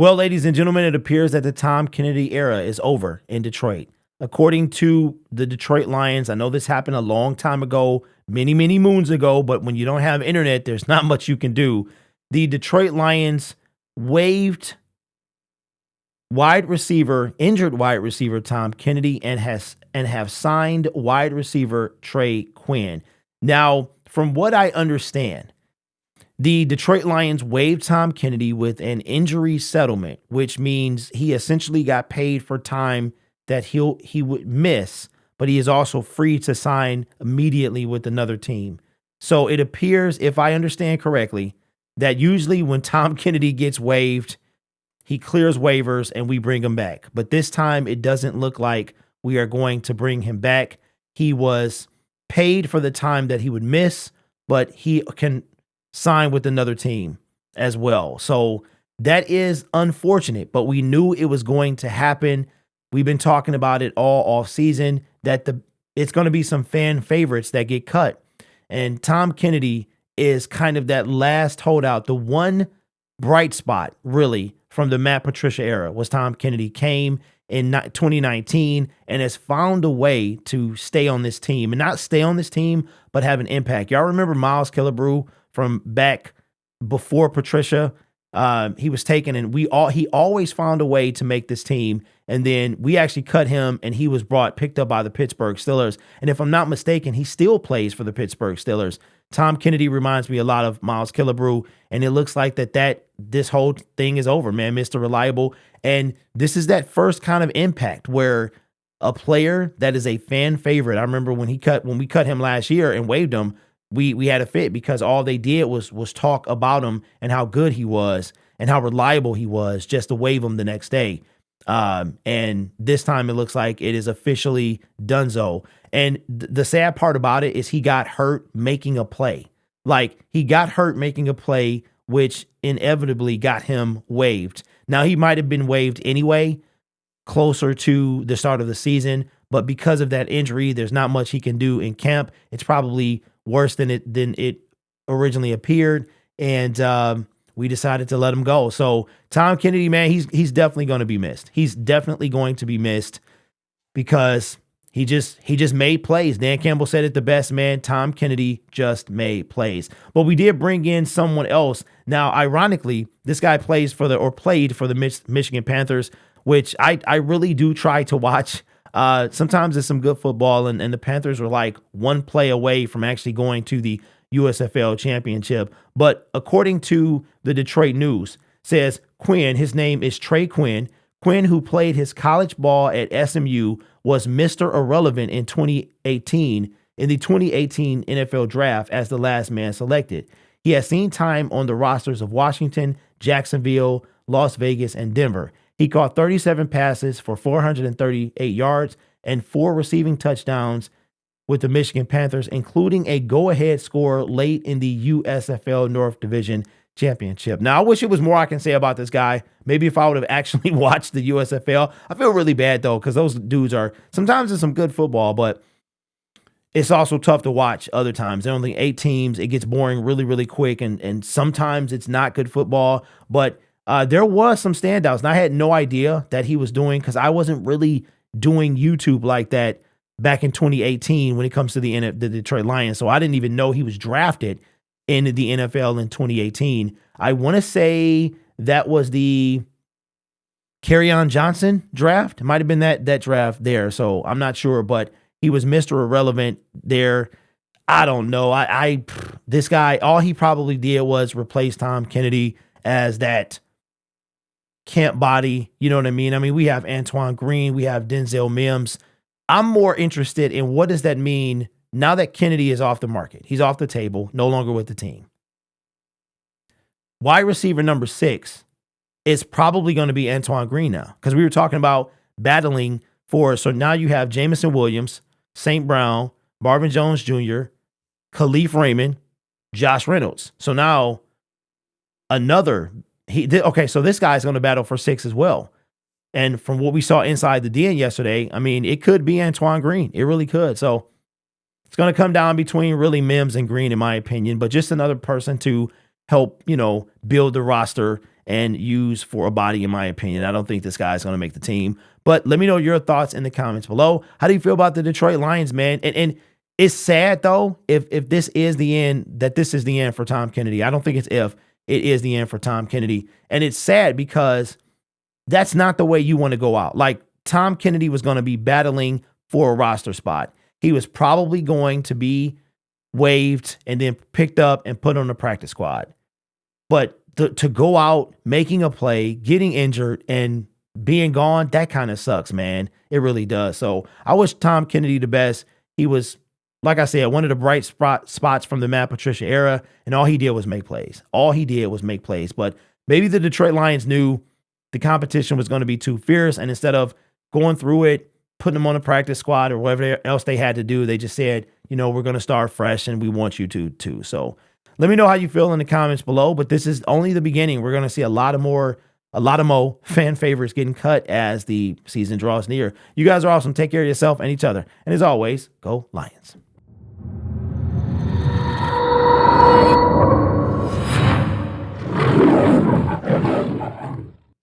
Well, ladies and gentlemen, it appears that the Tom Kennedy era is over in Detroit. According to the Detroit Lions, I know this happened a long time ago, many, many moons ago, but when you don't have internet, there's not much you can do. The Detroit Lions waived injured wide receiver Tom Kennedy and have signed wide receiver Trey Quinn. Now, from what I understand, the Detroit Lions waived Tom Kennedy with an injury settlement, which means he essentially got paid for time that he would miss, but he is also free to sign immediately with another team. So it appears, if I understand correctly, that usually when Tom Kennedy gets waived, he clears waivers and we bring him back. But this time it doesn't look like we are going to bring him back. He was paid for the time that he would miss, but he can sign with another team as well. So that is unfortunate, but we knew it was going to happen. We've been talking about it all off season that it's going to be some fan favorites that get cut. And Tom Kennedy is kind of that last holdout. The one bright spot really from the Matt Patricia era was Tom Kennedy came in 2019 and has found a way to stay on this team, and not stay on this team, but have an impact. Y'all remember Miles Killebrew from back before Patricia? He was taken, and he always found a way to make this team. And then we actually cut him, and he was picked up by the Pittsburgh Steelers. And if I'm not mistaken, he still plays for the Pittsburgh Steelers. Tom Kennedy reminds me a lot of Miles Killebrew, and it looks like this whole thing is over, man. Mr. Reliable. And this is that first kind of impact where a player that is a fan favorite. I remember when we cut him last year and waived him, we had a fit because all they did was talk about him and how good he was and how reliable he was, just to waive him the next day. And this time it looks like it is officially donezo. And the sad part about it is he got hurt making a play. Which inevitably got him waived. Now, he might have been waived anyway, closer to the start of the season, but because of that injury, there's not much he can do in camp. It's probably worse than it originally appeared, and we decided to let him go. So Tom Kennedy, man, he's definitely going to be missed. He's definitely going to be missed because he just made plays. Dan Campbell said it the best, man. Tom Kennedy just made plays. But we did bring in someone else. Now, ironically, this guy played for the Michigan Panthers, which I really do try to watch. Sometimes it's some good football, and the Panthers were like one play away from actually going to the USFL championship. But according to the Detroit News, says Quinn, his name is Trey Quinn. Quinn, who played his college ball at SMU, was Mr. Irrelevant in 2018 in the 2018 NFL draft as the last man selected. He has seen time on the rosters of Washington, Jacksonville, Las Vegas, and Denver. He caught 37 passes for 438 yards and 4 receiving touchdowns with the Michigan Panthers, including a go-ahead score late in the USFL North Division Championship. Now, I wish it was more I can say about this guy. Maybe if I would have actually watched the USFL. I feel really bad, though, because those dudes sometimes it's some good football, but it's also tough to watch other times. There are only 8 teams. It gets boring really, really quick, and sometimes it's not good football. But there was some standouts, and I had no idea that he was doing, because I wasn't really doing YouTube like that back in 2018 when it comes to the Detroit Lions. So I didn't even know he was drafted in the NFL in 2018. I want to say that was the Kerryon Johnson draft. It might have been that draft there. So I'm not sure, but he was Mr. Irrelevant there. I don't know. This guy, all he probably did was replace Tom Kennedy as that camp body. You know what I mean? I mean, we have Antoine Green, we have Denzel Mims. I'm more interested in what does that mean now that Kennedy is off the market. He's off the table, no longer with the team. Wide receiver number 6 is probably going to be Antoine Green now, because we were talking about battling for. So now you have Jamison Williams, St. Brown, Marvin Jones Jr., Khalif Raymond, Josh Reynolds. So now so this guy's going to battle for 6 as well. And from what we saw inside the den yesterday, I mean, it could be Antoine Green. It really could. So it's going to come down between really Mims and Green, in my opinion, but just another person to help, build the roster and use for a body, in my opinion. I don't think this guy's going to make the team. But let me know your thoughts in the comments below. How do you feel about the Detroit Lions, man? And it's sad, though, if this is the end, that this is the end for Tom Kennedy. I don't think it's if. It is the end for Tom Kennedy. And it's sad because that's not the way you want to go out. Like, Tom Kennedy was going to be battling for a roster spot. He was probably going to be waived and then picked up and put on the practice squad. But to go out, making a play, getting injured, and being gone, that kind of sucks, man. It really does. So I wish Tom Kennedy the best. He was, like I said, one of the bright spots from the Matt Patricia era, and all he did was make plays. All he did was make plays. But maybe the Detroit Lions knew the competition was going to be too fierce, and instead of going through it, putting them on a practice squad or whatever else they had to do, they just said, you know, we're going to start fresh, and we want you to too. So let me know how you feel in the comments below, but this is only the beginning. We're going to see a lot of more fan favorites getting cut as the season draws near. You guys are awesome. Take care of yourself and each other. And as always, go Lions.